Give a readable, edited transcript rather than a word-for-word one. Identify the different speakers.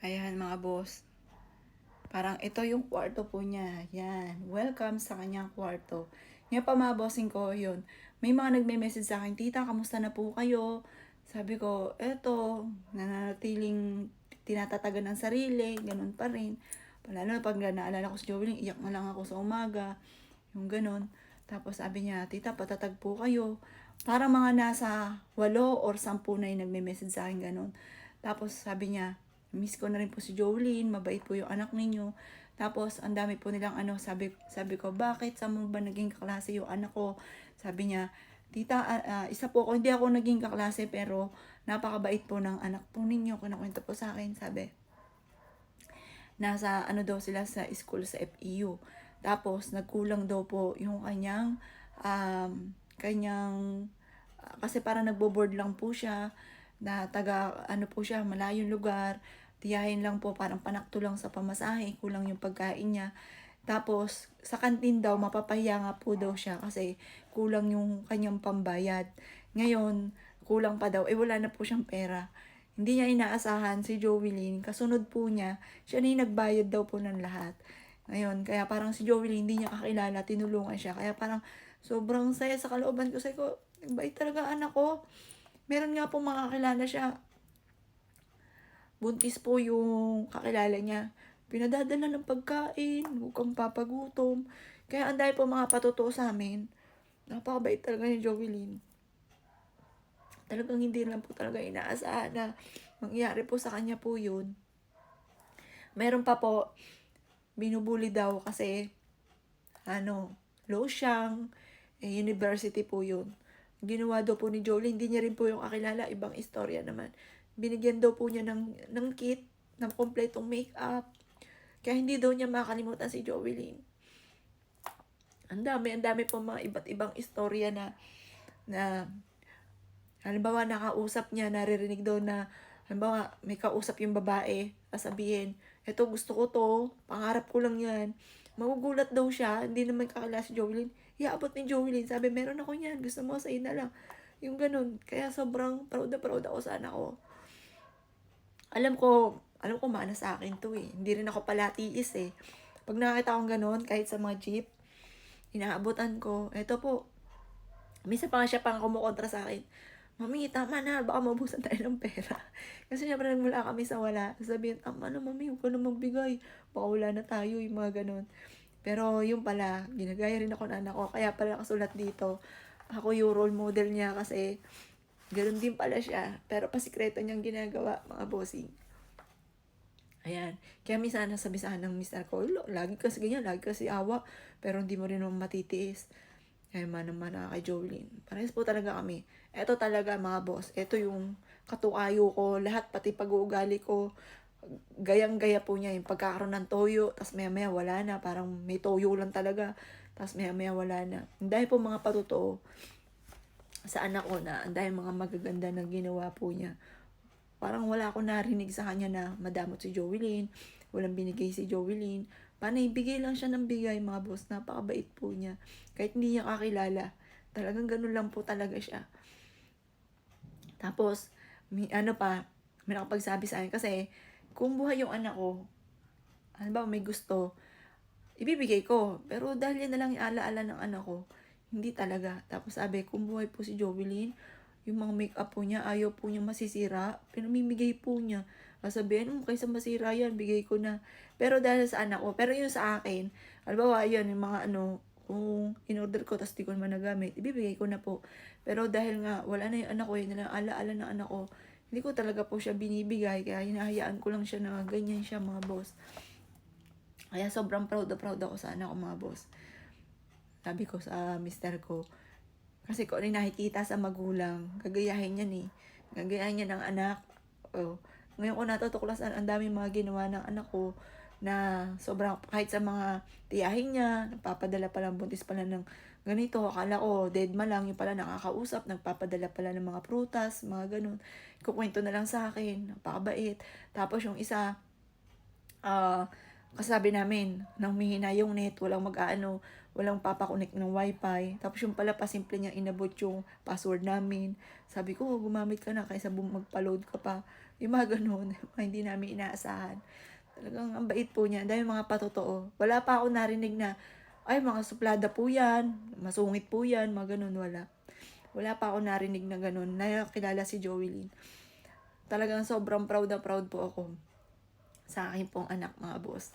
Speaker 1: Ayan mga boss. Parang ito yung kwarto po niya. Yan. Welcome sa kanyang kwarto. Ngayon pa mga bossing ko, yun. May mga nagme-message sa akin, Tita, kamusta na po kayo? Sabi ko, eto, nananatiling tinatatagan ng sarili, ganun pa rin. Lalo pag naalala ko si Jovelyn, iyak na lang ako sa umaga. Yung ganun. Tapos sabi niya, Tita, patatag po kayo. Parang mga nasa 8 or 10 na yung nagme-message sa akin ganun. Tapos sabi niya, miss ko na rin po si Jolene, mabait po yung anak ninyo. Tapos, ang dami po nilang sabi ko, bakit? Saan mo ba naging kaklase yung anak ko? Sabi niya, Tita, isa po ako, hindi ako naging kaklase, pero napakabait po ng anak po ninyo. Kinakwento po sa akin, sabi. Nasa daw sila sa school sa FEU. Tapos, nagkulang daw po yung kasi parang nagbo-board lang po siya, na taga, po siya, malayong lugar, tiyahin lang po, parang panakto lang sa pamasahe, kulang yung pagkain niya. Tapos, sa kantin daw, mapapahiya nga po daw siya kasi kulang yung kanyang pambayad. Ngayon, kulang pa daw, wala na po siyang pera. Hindi niya inaasahan si Jovelyn, kasunod po niya, siya na yung nagbayad daw po ng lahat. Ngayon, kaya parang si Jovelyn, hindi niya kakilala, tinulungan siya. Kaya parang sobrang saya sa kalooban ko. Sabi ko, bait talaga anak ko. Meron nga po makakilala siya. Buntis po yung kakilala niya. Pinadadala ng pagkain, huwag kang papagutom. Kaya ang dahil po mga patutuo sa amin, napakabait talaga ni Jovelyn. Talagang hindi lang po talaga inaasahan na mangyari po sa kanya po yun. Meron pa po, binubuli daw kasi, low siyang, university po yun. Ginawa daw po ni Jolie, hindi niya rin po yung kakilala, ibang istorya naman. Binigyan daw po niya ng kit, ng kompletong makeup. Kaya hindi daw niya makalimutan si Jovelyn. Ang dami po mga iba't ibang istorya na halimbawa nakausap niya, naririnig daw na halimbawa may kausap yung babae, sasabihin, eto gusto ko to, pangarap ko lang yan. Magugulat daw siya, hindi naman kakilala si Jovelyn. Iaabot ni Jovelyn, sabi meron ako yan, gusto mo sa'yo na lang. Yung ganun, kaya sobrang proud na proud ako sa anak ko. Alam ko mana sa akin to eh. Hindi rin ako pala tiis eh. Pag nakakita akong ganun, kahit sa mga jeep, inaabotan ko, eto po, minsan pa nga siya pang kumukontra sa akin, Mami, tama na, baka mabusan tayo ng pera. Kasi syempre nagmula kami sa wala. Sabihin, tama na mami, huwag ka na magbigay. Baka wala na tayo, yung mga ganun. Pero yung pala, ginagaya rin ako ng anak ko. Kaya pala nakasulat dito, ako yung role model niya kasi ganun din pala siya. Pero pasikreto niyang ginagawa, mga bossing. Ayan. Kaya minsan nasabisahan ng mister ko, lagi kasi ganyan, lagi kasi awa. Pero hindi mo rin naman matitiis. Kaya naman kay Jolene. Parehas po talaga kami. Ito talaga mga boss. Ito yung katukayo ko. Lahat, pati pag-uugali ko. Gayang-gaya po niya yung pagkakaroon ng toyo. Tapos maya-maya wala na. Parang may toyo lang talaga. Tapos maya-maya wala na. Dahil po mga patutuo sa anak ko na ang dahil mga magaganda na ginawa po niya. Parang wala akong narinig sa kanya na madamot si Jovelyn. Walang binigay si Jovelyn. Panay, bigay lang siya ng bigay, mga boss. Napakabait po niya. Kahit hindi niya kakilala. Talagang ganun lang po talaga siya. Tapos, may nakapagsabi sa akin. Kasi, kung buhay yung anak ko, ano ba, may gusto, ibibigay ko. Pero dahil yan na lang yung alaala ng anak ko, hindi talaga. Tapos sabi, kung buhay po si Jovelyn, yung mga make-up po niya, ayaw po niya masisira, pinamimigay po niya. Sabihin, kaysa masira yan, bigay ko na. Pero dahil sa anak ko, pero yung sa akin, halimbawa, yun, yung mga kung in-order ko, tapos di ko naman nagamit, ibibigay ko na po. Pero dahil nga, wala na yung anak ko, yun na lang alaala ng anak ko, hindi ko talaga po siya binibigay, kaya hinahayaan ko lang siya na ganyan siya, mga boss. Kaya sobrang proud ako sa anak ko, mga boss. Sabi ko sa mister ko, kasi kung ano yung nakikita sa magulang, gagayahin niya eh. Gagayahin niya ng anak. Oh. Ngayon ko natutuklasan, ang dami mga ginawa ng anak ko na sobrang, kahit sa mga tiyahin niya, nagpapadala pala, buntis pala ng ganito. Akala ko, dead ma lang, yung pala nakakausap, nagpapadala pala ng mga prutas, mga ganun. Kukwento na lang sa akin, napakabait. Tapos yung isa, kasabi namin, nang mihina yung net, walang papakunik ng wifi. Tapos yung pala pasimple niya inabot yung password namin. Sabi ko, gumamit ka na kaysa magpa-load ka pa. Yung mga ganun, mga hindi namin inaasahan. Talagang ang bait po niya, dahil mga patotoo. Wala pa ako narinig na, ay mga suplada po yan, masungit po yan, mga ganun, wala. Wala pa ako narinig na ganun, na kilala si Joey. Talagang sobrang proud na proud po ako sa akin pong anak, mga boss.